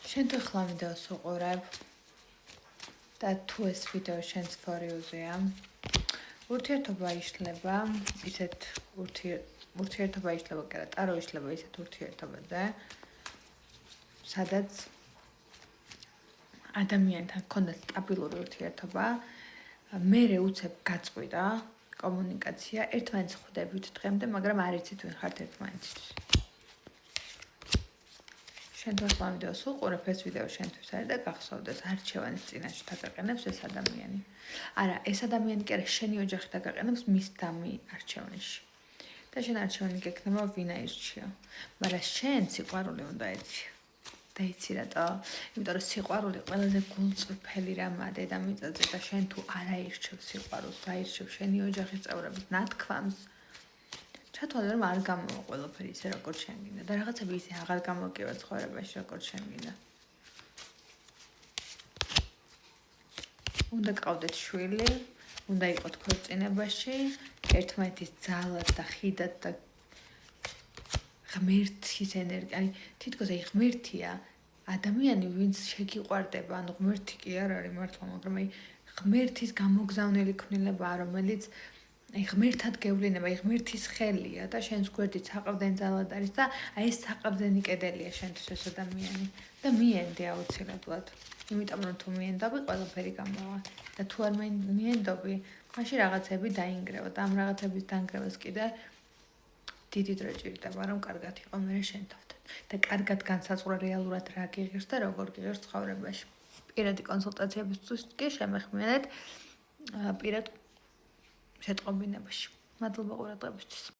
შენ თუ ახლა ვიდეოს უყურებ და თუ ეს ვიდეო შენს ფორიუზეა, ურთიერთობა იშლება ისეთ ურთიერთობა იშლება, კერა ტარო იშლება ისეთ ურთიერთობაზე, სადაც ადამიანთან ქონდათ სტაბილური ურთიერთობა, მერე უცებ გაწყვიტა კომუნიკაცია, ერთმანეთს ხვდებით დღემდე, მაგრამ არ იცით ვინ ხართ ერთმანეთისთვის. შენ თუ ახლა ვიდეოს უყურებ, ეს ვიდეო შენთვის არის და გახსოვდეს არჩევანის წინაშე დაგაყენებს ეს ადამიანი. არა, ეს ადამიანი კი არა, შენი ოჯახი დაგაყენებს მის დამი არჩევანში. და შენ არჩევანი გექნება ვინ აირჩიო. მაგრამ შენ სიყვარული უნდა ეცი. და იცი რატო? იმიტომ რომ სიყვარული ყველაზე გულწრფელი რამაა დედამიწაზე და შენ თუ არ აირჩევ სიყვარულს, დაირჩევ შენი ოჯახის წევრების ნათქვამს, ჩათვალე რომ არ გამოვა ყველაფერი ისე როგორც შენ გინდა და რაღაცები ისე აღარ გამოგივა ცხოვრებაში როგორც შენ გინდა. უნდა გყავდეთ შვილი, უნდა იყოთ ქორწინებაში, ერთმანეთის ძალად და ხიდად და ღმერთის ენერგია, აი თითქოს აი ღმერთია ადამიანი, ვინც შეგიყვარდება, ანუ ღმერთი კი არ არის მართლა, მაგრამ აი ღმერთის გამოგზავნილი ქმნილებაა, რომელიც აი ღმერთად გევლინება, აი ღმერთის ხელია და შენს გვერდით საყრდენი ძალად არის და აი ეს საყრდენი კედელია შენთვის ეს ადამიანი და მიენდი აუცილებლად. იმიტომ რომ თუ მიენდობი, ყველაფერი გამოვა და თუ არ მიენდობი, მაშინ რაღაცები დაინგრევა და ამ რაღაცების დანგრევას კიდე დიდი დრო ჭირდება, რომ კარგად იყო მერე შენთავთან და კარგად განსაზღვრა რეალურად რა გიღირს და როგორ გიღირს ცხოვრებაში. პირადი კონსულტაციებისთვის კი შემეხმიანეთ პირად შეტყობინებაში. მადლობა ყურადღებისთვის.